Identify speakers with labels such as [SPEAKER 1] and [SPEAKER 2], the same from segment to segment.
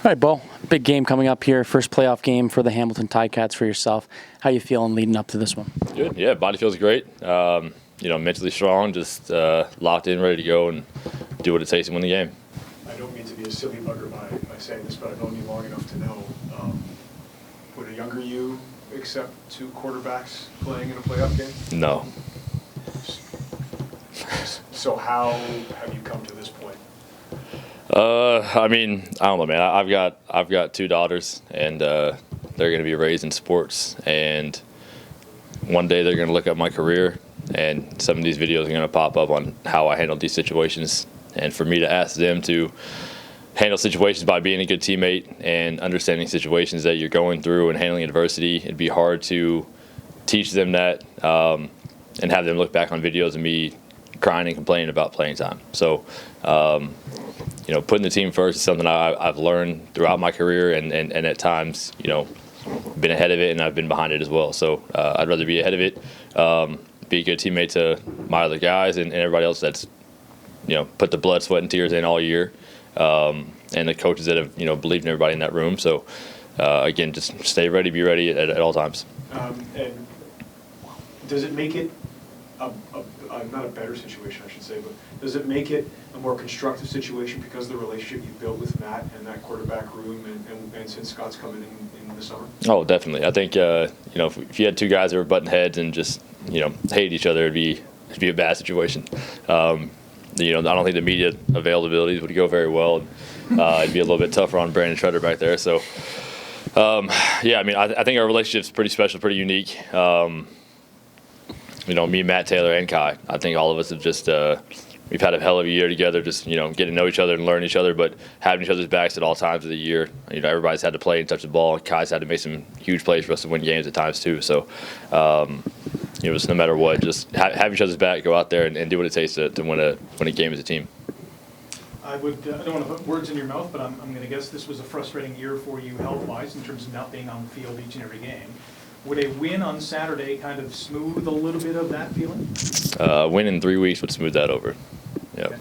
[SPEAKER 1] All right, Bo, big game coming up here. First playoff game for the Hamilton Ticats for yourself. How you feeling leading up to this one?
[SPEAKER 2] Good. Yeah, body feels great. Mentally strong, just locked in, ready to go and do what it takes to win the game.
[SPEAKER 3] I don't mean to be a silly bugger by saying this, but I've known you long enough to know, would a younger you accept two quarterbacks playing in a playoff game?
[SPEAKER 2] No.
[SPEAKER 3] So how have you come to this point?
[SPEAKER 2] I don't know, man. I've got two daughters, and they're going to be raised in sports. And one day they're going to look at my career, and some of these videos are going to pop up on how I handled these situations. And for me to ask them to handle situations by being a good teammate and understanding situations that you're going through and handling adversity, it'd be hard to teach them that and have them look back on videos of me crying and complaining about playing time. So, putting the team first is something I've learned throughout my career, and at times, been ahead of it, and I've been behind it as well. So I'd rather be ahead of it, be a good teammate to my other guys and everybody else that's, put the blood, sweat, and tears in all year, and the coaches that have, believed in everybody in that room. So, again, just stay ready, be ready at all times.
[SPEAKER 3] And does it make it not a better situation, I should say, but does it make it a more constructive situation because of the relationship you built with Matt and that quarterback room and since Scott's coming in the summer?
[SPEAKER 2] Oh, definitely. I think, if you had two guys that were butting heads and just, hated each other, it'd be a bad situation. I don't think the media availabilities would go very well. It'd be a little bit tougher on Brandon Treader back there. So, I think our relationship's pretty special, pretty unique. Me, Matt, Taylor, and Kai. I think all of us have just we've had a hell of a year together, just, getting to know each other and learn each other, but having each other's backs at all times of the year. Everybody's had to play and touch the ball. Kai's had to make some huge plays for us to win games at times too. So, just no matter what, just have each other's back, go out there and do what it takes to win a game as a team.
[SPEAKER 4] I don't want to put words in your mouth, but I'm going to guess this was a frustrating year for you health-wise in terms of not being on the field each and every game. Would a win on Saturday kind of smooth a little bit of that feeling?
[SPEAKER 2] A win in 3 weeks would smooth that over. Yeah.
[SPEAKER 4] Okay.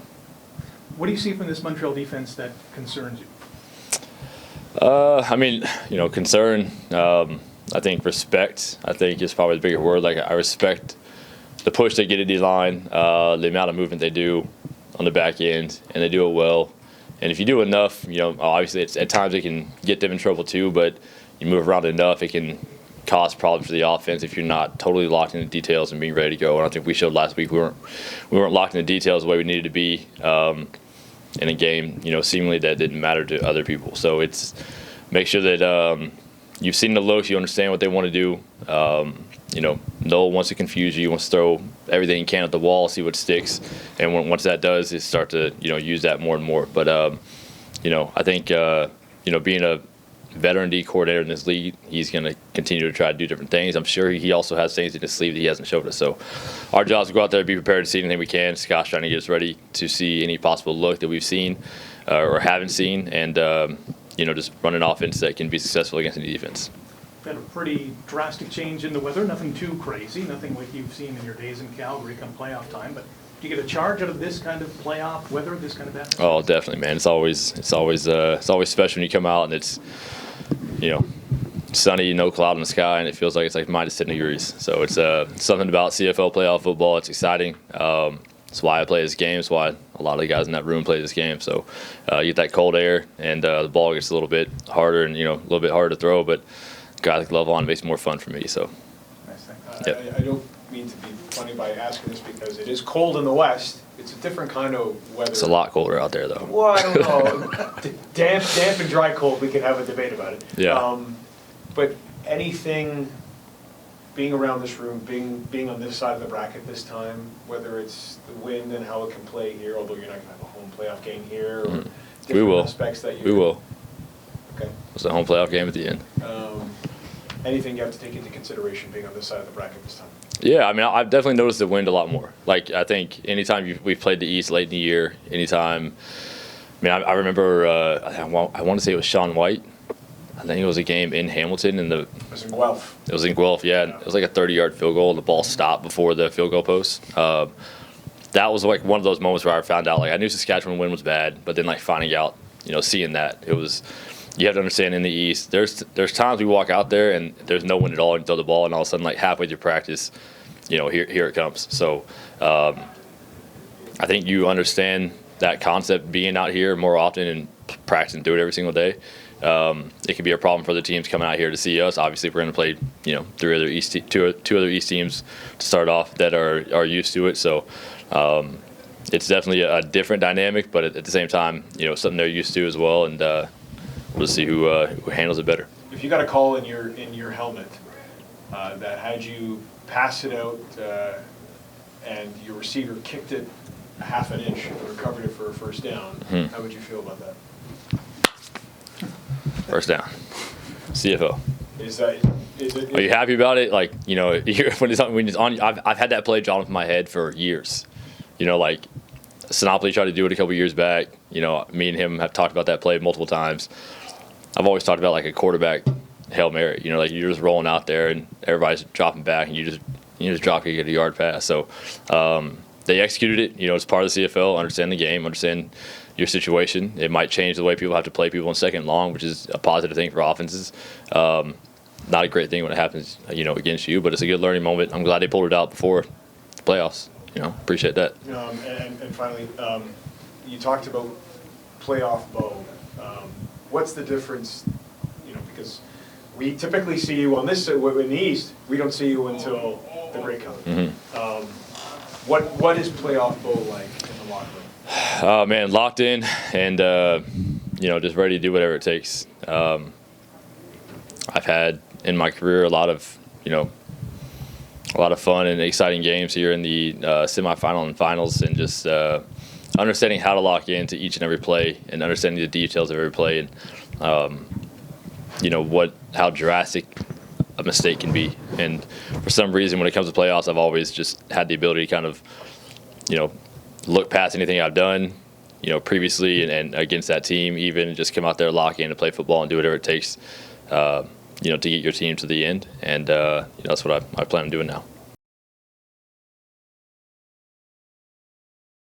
[SPEAKER 4] What do you see from this Montreal defense that concerns you?
[SPEAKER 2] Concern. I think respect, is probably the bigger word. Like, I respect the push they get at D-line, the amount of movement they do on the back end, and they do it well. And if you do enough, obviously at times it can get them in trouble too, but you move around enough, it can cause problems for the offense if you're not totally locked in the details and being ready to go. And I think we showed last week we weren't locked in the details the way we needed to be in a game, seemingly that didn't matter to other people. So it's make sure that you've seen the looks, you understand what they want to do. Noel wants to confuse you, wants to throw everything he can at the wall, see what sticks, and once that does, is start to use that more and more. But I think being a veteran D coordinator in this league, he's going to continue to try to do different things. I'm sure he also has things in his sleeve that he hasn't showed us. So our job is to go out there and be prepared to see anything we can. Scott's trying to get us ready to see any possible look that we've seen or haven't seen, and just run an offense that can be successful against any defense.
[SPEAKER 4] Had a pretty drastic change in the weather, nothing too crazy, nothing like you've seen in your days in Calgary come playoff time, but do you get a charge out of this kind of playoff weather, this kind of atmosphere?
[SPEAKER 2] Oh, definitely, man. It's always special when you come out and it's sunny, no cloud in the sky, and it feels like it's like minus 10 degrees. So it's something about CFL playoff football. It's exciting. That's why I play this game. It's why a lot of the guys in that room play this game. So you get that cold air, and the ball gets a little bit harder and a little bit harder to throw, but guys like glove on makes it more fun for me. So
[SPEAKER 3] nice thing. I don't mean to be funny by asking this because it is cold in the West. It's a different kind of weather.
[SPEAKER 2] It's a lot colder out there, though.
[SPEAKER 3] Well, I don't know. damp and dry cold, we can have a debate about it.
[SPEAKER 2] Yeah.
[SPEAKER 3] But anything, being around this room, being on this side of the bracket this time, whether it's the wind and how it can play here, although you're not going to have a home playoff game here, or different aspects that you.
[SPEAKER 2] We will.
[SPEAKER 3] Okay.
[SPEAKER 2] It's a home playoff game at the end.
[SPEAKER 3] Anything you have to take into consideration being on this side of the bracket this time?
[SPEAKER 2] Yeah, I've definitely noticed the wind a lot more. Like, I think anytime we've played the East late in the year, anytime, I remember, I want to say it was Sean White. I think it was a game in Hamilton. It
[SPEAKER 3] was in Guelph.
[SPEAKER 2] It was in Guelph, yeah. It was like a 30-yard field goal, and the ball stopped before the field goal post. That was like one of those moments where I found out, like, I knew Saskatchewan wind was bad, but then, like, finding out, seeing that, it was you have to understand in the East, there's times we walk out there and there's no one at all and throw the ball, and all of a sudden, like halfway through practice, here it comes. So I think you understand that concept being out here more often and practicing through it every single day. It could be a problem for the teams coming out here to see us. Obviously, if we're going to play, two other East teams to start off that are used to it. So it's definitely a different dynamic, but at the same time, something they're used to as well, and we'll see who handles it better.
[SPEAKER 3] If you got a call in your helmet that had you pass it out and your receiver kicked it a half an inch and recovered it for a first down, how would you feel about that?
[SPEAKER 2] First down. CFO.
[SPEAKER 3] Is it?
[SPEAKER 2] Are you happy about it? Like, when it's on, I've had that play drawn up in my head for years. Like Sinopoli tried to do it a couple years back. Me and him have talked about that play multiple times. I've always talked about like a quarterback Hail Mary. Like you're just rolling out there and everybody's dropping back and you just drop kick at a yard pass. So they executed it. It's part of the CFL. Understand the game. Understand your situation. It might change the way people have to play people in second and long, which is a positive thing for offenses. Not a great thing when it happens, against you, but it's a good learning moment. I'm glad they pulled it out before the playoffs. Appreciate that.
[SPEAKER 3] And finally, you talked about playoff bow. What's the difference? Because we typically see you on this in the East. We don't see you until the Grey Cup. What is playoff bow like in the locker room?
[SPEAKER 2] Oh man, locked in and just ready to do whatever it takes. I've had in my career a lot of fun and exciting games here in the semifinal and finals, and just understanding how to lock into each and every play and understanding the details of every play, and how drastic a mistake can be. And for some reason, when it comes to playoffs, I've always just had the ability to kind of look past anything I've done previously and against that team, even just come out there, lock in and play football and do whatever it takes to get your team to the end. And that's what I plan on doing now.